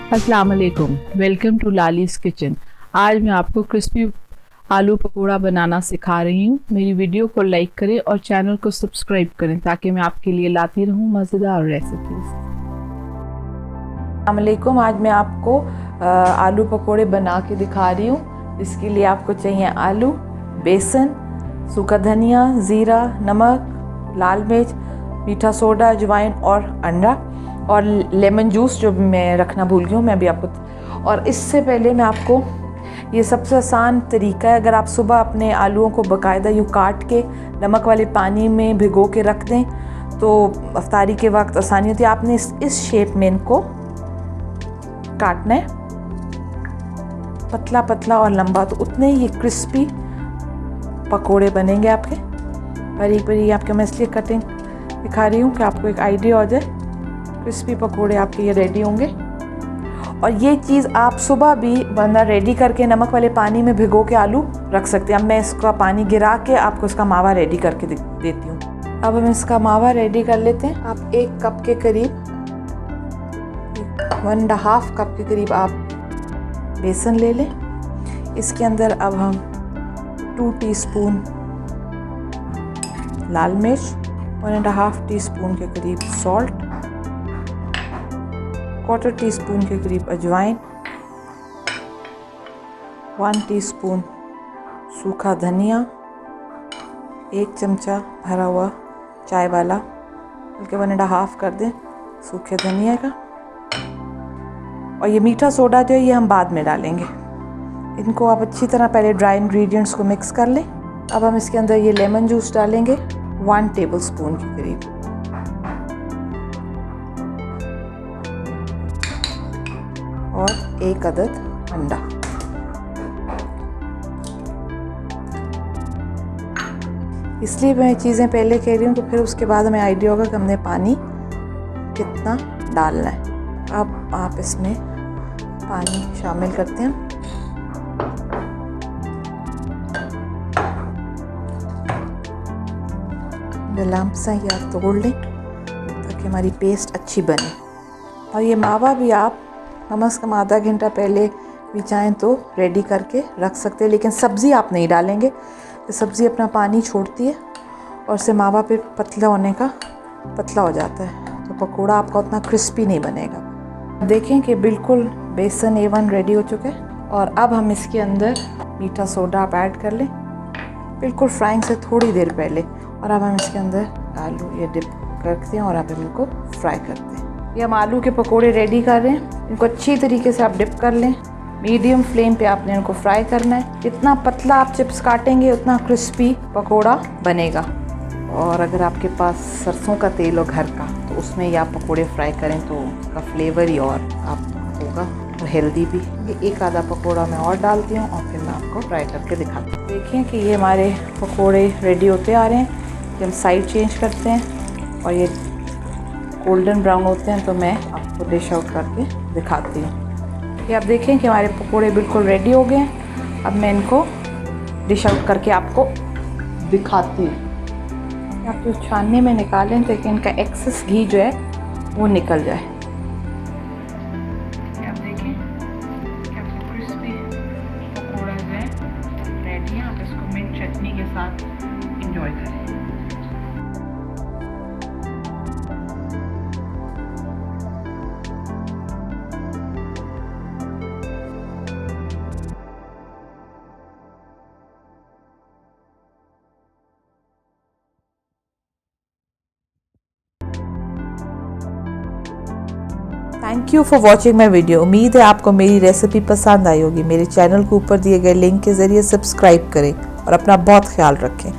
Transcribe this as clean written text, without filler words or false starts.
अस्सलाम वालेकुम, welcome to लालीज़ kitchen. आज मैं आपको क्रिस्पी आलू पकौड़ा बनाना सिखा रही हूँ। मेरी वीडियो को लाइक करें और चैनल को सब्सक्राइब करें ताकि मैं आपके लिए लाती रहूँ मज़ेदार रेसिपीज़। अस्सलाम वालेकुम, आज मैं आपको आलू पकौड़े बना के दिखा रही हूँ। इसके लिए आपको चाहिए आलू, बेसन, सूखा धनिया, ज़ीरा, नमक, लाल मिर्च, मीठा सोडा, अजवाइन और अंडा और लेमन जूस जो मैं रखना भूल गई हूँ मैं अभी आपको। और इससे पहले मैं आपको ये सबसे आसान तरीका है, अगर आप सुबह अपने आलूओं को बाकायदा यूँ काट के नमक वाले पानी में भिगो के रख दें तो अफ्तारी के वक्त आसानी होती है। आपने इस शेप में इनको काटना है, पतला पतला और लंबा, तो उतने ही क्रिस्पी पकोड़े बनेंगे आपके। बारीक बारीक आपके मैं इसलिए कटिंग दिखा रही हूँ कि आपको एक आइडिया हो जाए। क्रिस्पी पकोड़े आपके ये रेडी होंगे। और ये चीज़ आप सुबह भी बंदा रेडी करके नमक वाले पानी में भिगो के आलू रख सकते हैं। अब मैं इसका पानी गिरा के आपको इसका मावा रेडी करके देती हूँ। अब हम इसका मावा रेडी कर लेते हैं। आप 1 कप के करीब, 1.5 कप के करीब आप बेसन ले लें। इसके अंदर अब हम 2 टीस्पून लाल मिर्च, 1.5 टीस्पून के करीब सॉल्ट, 1/4 टीस्पून के करीब अजवाइन, 1 टीस्पून सूखा धनिया, 1 चमचा भरा हुआ चाय वाला, बल्कि 1.5 कर दें सूखे धनिया का। और ये मीठा सोडा जो है ये हम बाद में डालेंगे। इनको आप अच्छी तरह पहले ड्राई इंग्रेडिएंट्स को मिक्स कर लें। अब हम इसके अंदर ये लेमन जूस डालेंगे 1 टेबलस्पून के करीब। और 1 अदद अंडा। इसलिए मैं चीज़ें पहले कह रही हूँ तो फिर उसके बाद हमें आइडिया होगा कि हमने पानी कितना डालना है। अब आप इसमें पानी शामिल करते हैं। लम्प सा ही आप तोड़ लें ताकि हमारी पेस्ट अच्छी बने। और ये मावा भी आप कम से कम आधा घंटा पहले भी चाहें तो रेडी करके रख सकते हैं, लेकिन सब्ज़ी आप नहीं डालेंगे। तो सब्ज़ी अपना पानी छोड़ती है और इससे मावा पे पतला हो जाता है, तो पकोड़ा आपका उतना क्रिस्पी नहीं बनेगा। देखें कि बिल्कुल बेसन A1 रेडी हो चुका है। और अब हम इसके अंदर मीठा सोडा आप ऐड कर लें बिल्कुल फ्राइंग से थोड़ी देर पहले। और अब हम इसके अंदर आलू ये डिप करते हैं और अब हम इनको फ्राई करते हैं। ये हम आलू के पकोड़े रेडी कर रहे हैं। इनको अच्छी तरीके से आप डिप कर लें। मीडियम फ्लेम पे आपने इनको फ्राई करना है। जितना पतला आप चिप्स काटेंगे उतना क्रिस्पी पकोड़ा बनेगा। और अगर आपके पास सरसों का तेल हो घर का तो उसमें ही आप पकोड़े फ्राई करें तो उसका फ्लेवर ही और आप होगा और हेल्दी भी। ये 1 आधा पकोड़ा मैं और डालती हूँ और फिर मैं आपको फ्राई करके दिखाती हूँ। देखिए कि ये हमारे पकोड़े रेडी होते आ रहे हैं। जब हम साइड चेंज करते हैं और ये गोल्डन ब्राउन होते हैं तो मैं आपको डिश आउट करके दिखाती हूँ। ये आप देखें कि हमारे पकोड़े बिल्कुल रेडी हो गए हैं। अब मैं इनको डिश आउट करके आपको दिखाती हूँ। आप तो छानने में निकालें ताकि इनका एक्सेस घी जो है वो निकल जाए। आप देखें कि आपको क्रिस्पी पकोड़ा जो है रेडी है। आप इसको मिंट चटनी के साथ एंजॉय करें। Thank you for watching my video. उम्मीद है आपको मेरी रेसिपी पसंद आई होगी। मेरे चैनल को ऊपर दिए गए लिंक के ज़रिए सब्सक्राइब करें और अपना बहुत ख्याल रखें।